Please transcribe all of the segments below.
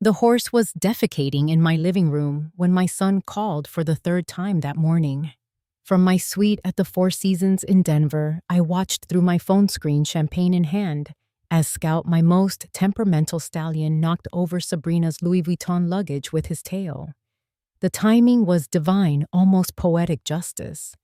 The horse was defecating in my living room when my son called for the third time that morning. From my suite at the Four Seasons in Denver, I watched through my phone screen, champagne in hand, as Scout, my most temperamental stallion, knocked over Sabrina's Louis Vuitton luggage with his tail. The timing was divine, almost poetic justice.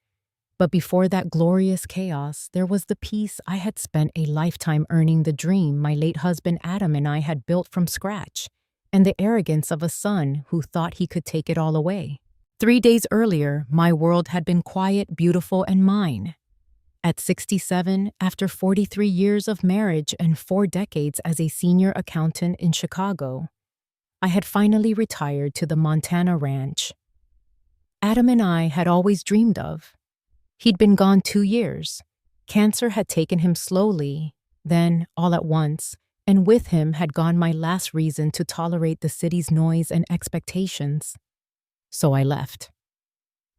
But before that glorious chaos, there was the peace I had spent a lifetime earning, the dream my late husband Adam and I had built from scratch, and the arrogance of a son who thought he could take it all away. 3 days earlier, my world had been quiet, beautiful, and mine. At 67, after 43 years of marriage and 4 decades as a senior accountant in Chicago, I had finally retired to the Montana ranch Adam and I had always dreamed of. He'd been gone 2 years. Cancer had taken him slowly, then, all at once, and with him had gone my last reason to tolerate the city's noise and expectations. So I left.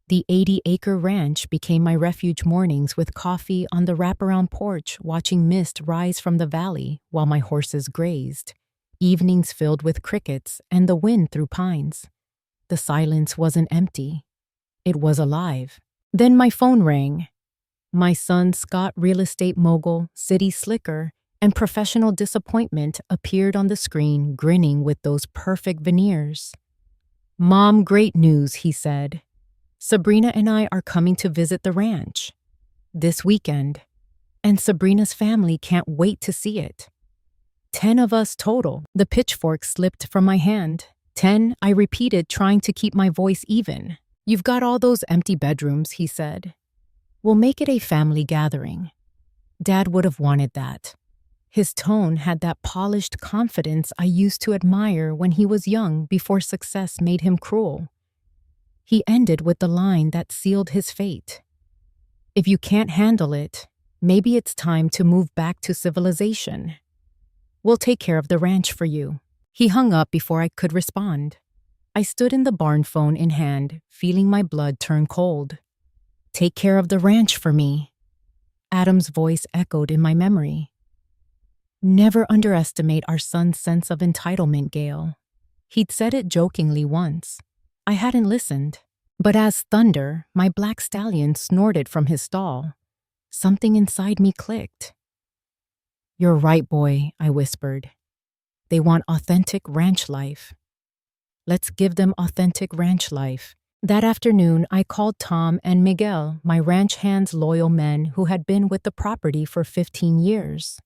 The 80-acre ranch became my refuge, mornings with coffee on the wraparound porch, watching mist rise from the valley while my horses grazed, evenings filled with crickets and the wind through pines. The silence wasn't empty. It was alive. Then my phone rang. My son Scott, real estate mogul, city slicker, and professional disappointment, appeared on the screen, grinning with those perfect veneers. "Mom, great news," he said. "Sabrina and I are coming to visit the ranch this weekend, and Sabrina's family can't wait to see it. 10 of us total." The pitchfork slipped from my hand. 10, I repeated, trying to keep my voice even. "You've got all those empty bedrooms," he said. "We'll make it a family gathering." Dad would have wanted that. His tone had that polished confidence I used to admire when he was young, before success made him cruel. He ended with the line that sealed his fate. "If you can't handle it, maybe it's time to move back to civilization. We'll take care of the ranch for you." He hung up before I could respond. I stood in the barn, phone in hand, feeling my blood turn cold. "Take care of the ranch for me." Adam's voice echoed in my memory. "Never underestimate our son's sense of entitlement, Gail." He'd said it jokingly once. I hadn't listened. But as thunder, my black stallion snorted from his stall. Something inside me clicked. "You're right, boy," I whispered. "They want authentic ranch life. Let's give them authentic ranch life." That afternoon, I called Tom and Miguel, my ranch hands, loyal men who had been with the property for 15 years.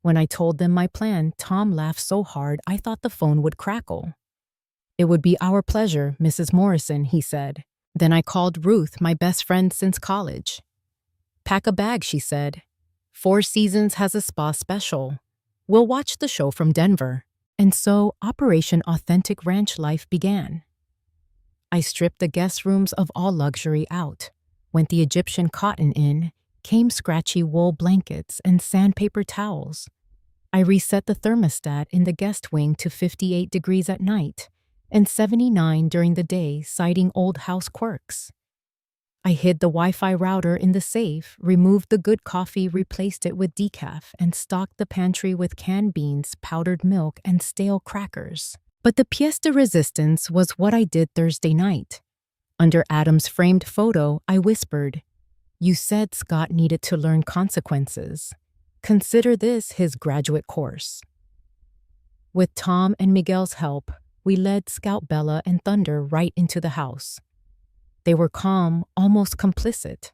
When I told them my plan, Tom laughed so hard I thought the phone would crackle. "It would be our pleasure, Mrs. Morrison," he said. Then I called Ruth, my best friend since college. "Pack a bag," she said. "Four Seasons has a spa special. We'll watch the show from Denver." And so Operation Authentic Ranch Life began. I stripped the guest rooms of all luxury out, went the Egyptian cotton in, came scratchy wool blankets and sandpaper towels. I reset the thermostat in the guest wing to 58 degrees at night and 79 during the day, citing old house quirks. I hid the Wi-Fi router in the safe, removed the good coffee, replaced it with decaf, and stocked the pantry with canned beans, powdered milk, and stale crackers. But the pièce de résistance was what I did Thursday night. Under Adam's framed photo, I whispered, "You said Scott needed to learn consequences. Consider this his graduate course." With Tom and Miguel's help, we led Scout, Bella, and Thunder right into the house. They were calm, almost complicit.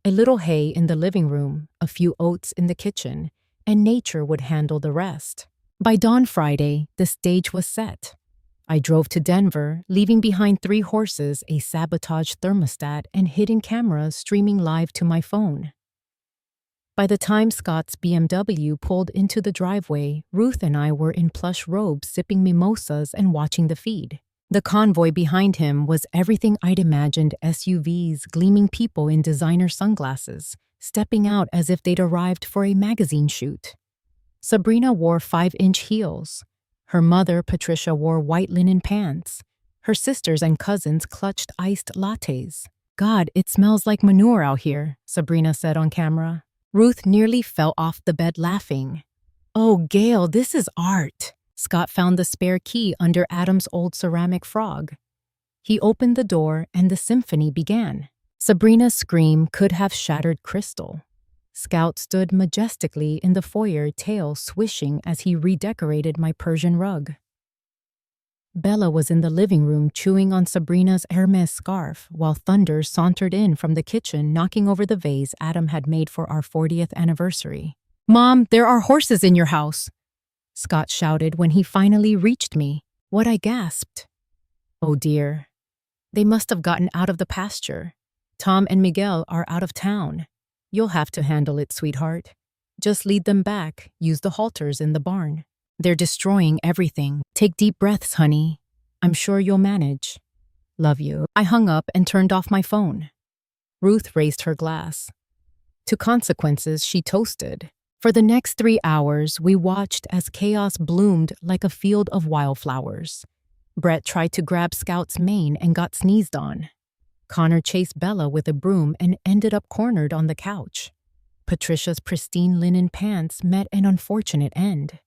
A little hay in the living room, a few oats in the kitchen, and nature would handle the rest. By dawn Friday, the stage was set. I drove to Denver, leaving behind 3 horses, a sabotage thermostat, and hidden cameras streaming live to my phone. By the time Scott's BMW pulled into the driveway, Ruth and I were in plush robes, sipping mimosas and watching the feed. The convoy behind him was everything I'd imagined: SUVs, gleaming people in designer sunglasses, stepping out as if they'd arrived for a magazine shoot. Sabrina wore 5-inch heels. Her mother, Patricia, wore white linen pants. Her sisters and cousins clutched iced lattes. "God, it smells like manure out here," Sabrina said on camera. Ruth nearly fell off the bed laughing. "Oh, Gail, this is art." Scott found the spare key under Adam's old ceramic frog. He opened the door and the symphony began. Sabrina's scream could have shattered crystal. Scout stood majestically in the foyer, tail swishing as he redecorated my Persian rug. Bella was in the living room chewing on Sabrina's Hermes scarf, while Thunder sauntered in from the kitchen, knocking over the vase Adam had made for our 40th anniversary. "Mom, there are horses in your house!" Scott shouted when he finally reached me. What I gasped. Oh dear. They must have gotten out of the pasture. Tom and Miguel are out of town. You'll have to handle it, sweetheart. Just lead them back. Use the halters in the barn. They're destroying everything. Take deep breaths, honey. I'm sure you'll manage. Love you. I hung up and turned off my phone. Ruth raised her glass. To consequences, she toasted. For the next 3 hours, we watched as chaos bloomed like a field of wildflowers. Brett tried to grab Scout's mane and got sneezed on. Connor chased Bella with a broom and ended up cornered on the couch. Patricia's pristine linen pants met an unfortunate end.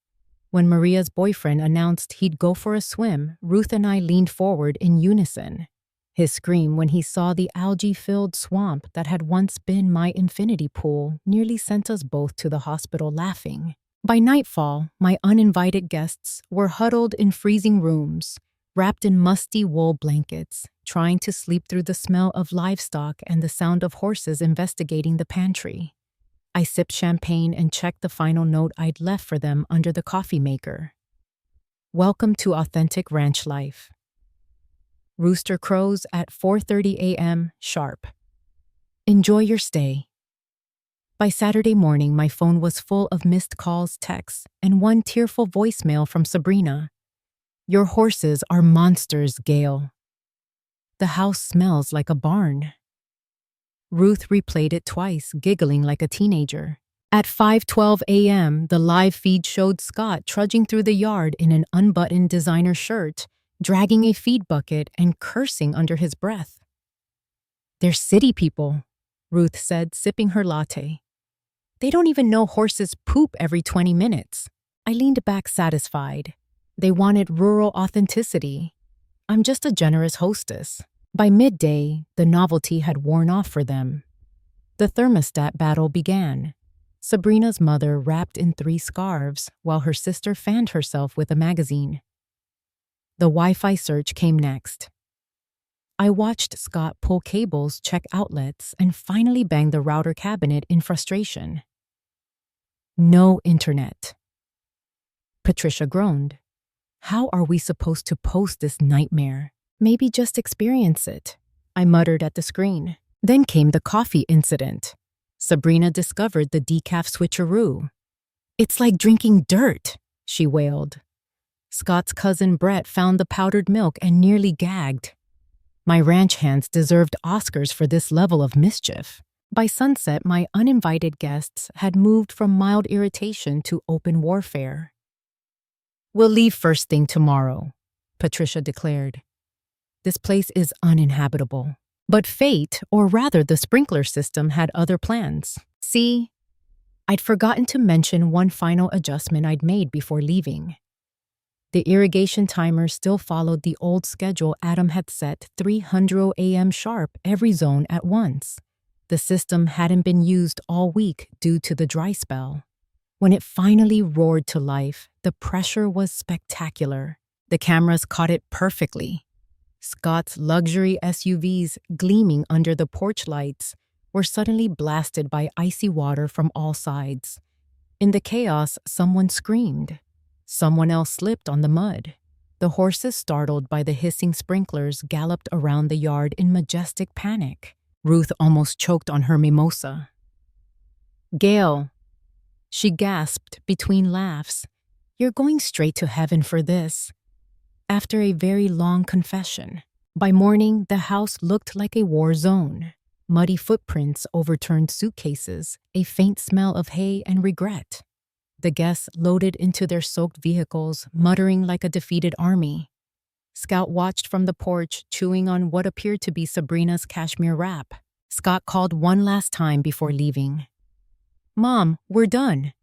When Maria's boyfriend announced he'd go for a swim, Ruth and I leaned forward in unison. His scream when he saw the algae-filled swamp that had once been my infinity pool nearly sent us both to the hospital laughing. By nightfall, my uninvited guests were huddled in freezing rooms, wrapped in musty wool blankets, trying to sleep through the smell of livestock and the sound of horses investigating the pantry. I sipped champagne and checked the final note I'd left for them under the coffee maker. Welcome to authentic ranch life. Rooster crows at 4:30 a.m. sharp. Enjoy your stay. By Saturday morning, my phone was full of missed calls, texts, and one tearful voicemail from Sabrina. Your horses are monsters, Gail. The house smells like a barn. Ruth replayed it twice, giggling like a teenager. At 5:12 a.m., the live feed showed Scott trudging through the yard in an unbuttoned designer shirt, dragging a feed bucket and cursing under his breath. They're city people, Ruth said, sipping her latte. They don't even know horses poop every 20 minutes. I leaned back satisfied. They wanted rural authenticity. I'm just a generous hostess. By midday, the novelty had worn off for them. The thermostat battle began. Sabrina's mother wrapped in 3 scarves, while her sister fanned herself with a magazine. The Wi-Fi search came next. I watched Scott pull cables, check outlets, and finally bang the router cabinet in frustration. No internet. Patricia groaned. How are we supposed to post this nightmare? Maybe just experience it, I muttered at the screen. Then came the coffee incident. Sabrina discovered the decaf switcheroo. It's like drinking dirt, she wailed. Scott's cousin Brett found the powdered milk and nearly gagged. My ranch hands deserved Oscars for this level of mischief. By sunset, my uninvited guests had moved from mild irritation to open warfare. We'll leave first thing tomorrow, Patricia declared. This place is uninhabitable. But fate, or rather the sprinkler system, had other plans. See, I'd forgotten to mention one final adjustment I'd made before leaving. The irrigation timer still followed the old schedule Adam had set, 300 a.m. sharp, every zone at once. The system hadn't been used all week due to the dry spell. When it finally roared to life, the pressure was spectacular. The cameras caught it perfectly. Scott's luxury SUVs, gleaming under the porch lights, were suddenly blasted by icy water from all sides. In the chaos, someone screamed. Someone else slipped on the mud. The horses, startled by the hissing sprinklers, galloped around the yard in majestic panic. Ruth almost choked on her mimosa. Gail, she gasped between laughs, you're going straight to heaven for this. After a very long confession. By morning, the house looked like a war zone. Muddy footprints, overturned suitcases, a faint smell of hay and regret. The guests loaded into their soaked vehicles, muttering like a defeated army. Scout watched from the porch, chewing on what appeared to be Sabrina's cashmere wrap. Scott called one last time before leaving. Mom, we're done.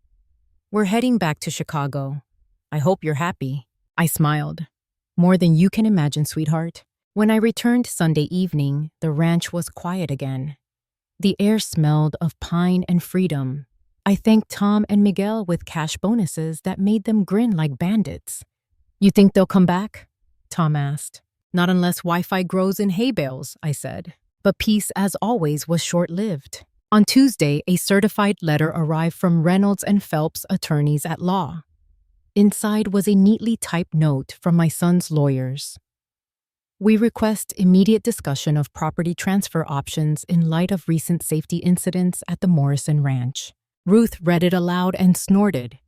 We're heading back to Chicago. I hope you're happy. I smiled. More than you can imagine, sweetheart. When I returned Sunday evening, the ranch was quiet again. The air smelled of pine and freedom. I thanked Tom and Miguel with cash bonuses that made them grin like bandits. You think they'll come back? Tom asked. Not unless Wi-Fi grows in hay bales, I said. But peace, as always, was short-lived. On Tuesday, a certified letter arrived from Reynolds and Phelps attorneys at law. Inside was a neatly typed note from my son's lawyers. We request immediate discussion of property transfer options in light of recent safety incidents at the Morrison Ranch. Ruth read it aloud and snorted.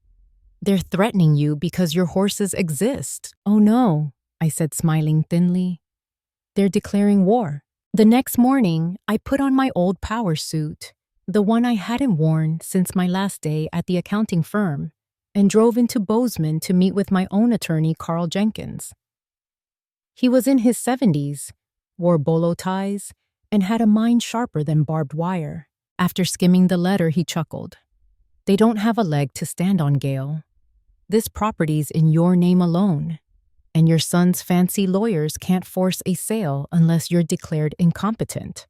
They're threatening you because your horses exist. Oh no, I said, smiling thinly. They're declaring war. The next morning, I put on my old power suit, the one I hadn't worn since my last day at the accounting firm, and drove into Bozeman to meet with my own attorney, Carl Jenkins. He was in his 70s, wore bolo ties, and had a mind sharper than barbed wire. After skimming the letter, he chuckled. They don't have a leg to stand on, Gail. This property's in your name alone, and your son's fancy lawyers can't force a sale unless you're declared incompetent,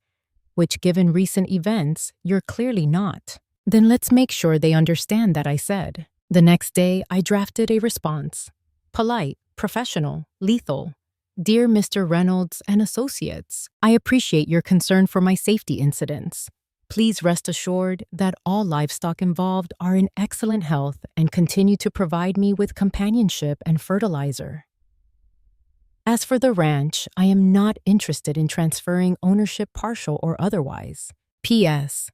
which, given recent events, you're clearly not. Then let's make sure they understand that, I said. The next day, I drafted a response. Polite, professional, lethal. Dear Mr. Reynolds and Associates, I appreciate your concern for my safety incidents. Please rest assured that all livestock involved are in excellent health and continue to provide me with companionship and fertilizer. As for the ranch, I am not interested in transferring ownership, partial or otherwise. P.S.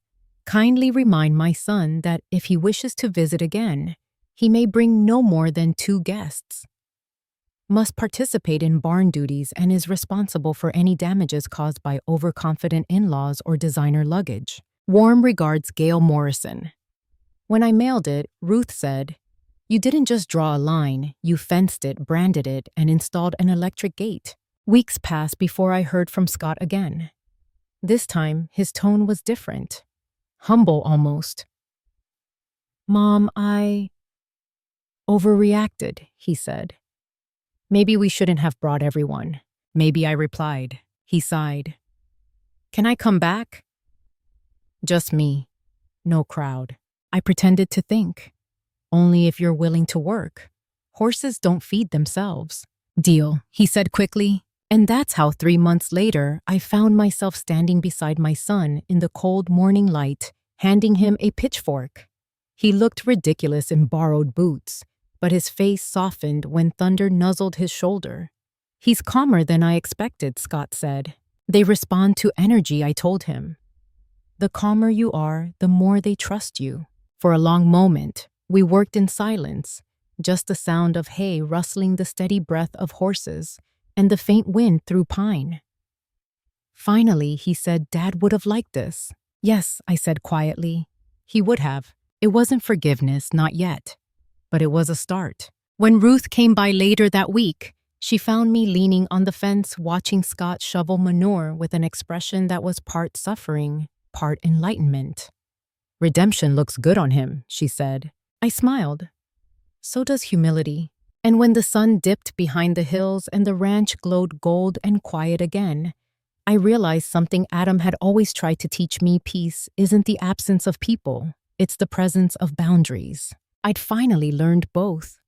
Kindly remind my son that if he wishes to visit again, he may bring no more than 2 guests. Must participate in barn duties and is responsible for any damages caused by overconfident in-laws or designer luggage. Warm regards, Gail Morrison. When I mailed it, Ruth said, You didn't just draw a line, you fenced it, branded it, and installed an electric gate. Weeks passed before I heard from Scott again. This time, his tone was different. Humble almost. Mom, I overreacted, he said. Maybe we shouldn't have brought everyone. Maybe, I replied. He sighed. Can I come back? Just me. No crowd. I pretended to think. Only if you're willing to work. Horses don't feed themselves. Deal, he said quickly. And that's how 3 months later, I found myself standing beside my son in the cold morning light, handing him a pitchfork. He looked ridiculous in borrowed boots, but his face softened when thunder nuzzled his shoulder. He's calmer than I expected, Scott said. They respond to energy, I told him. The calmer you are, the more they trust you. For a long moment, we worked in silence, just the sound of hay rustling, the steady breath of horses, and the faint wind through pine. Finally, he said, Dad would have liked this. Yes, I said quietly. He would have. It wasn't forgiveness, not yet. But it was a start. When Ruth came by later that week, she found me leaning on the fence watching Scott shovel manure with an expression that was part suffering, part enlightenment. Redemption looks good on him, she said. I smiled. So does humility. And when the sun dipped behind the hills and the ranch glowed gold and quiet again, I realized something Adam had always tried to teach me. Peace isn't the absence of people, it's the presence of boundaries. I'd finally learned both.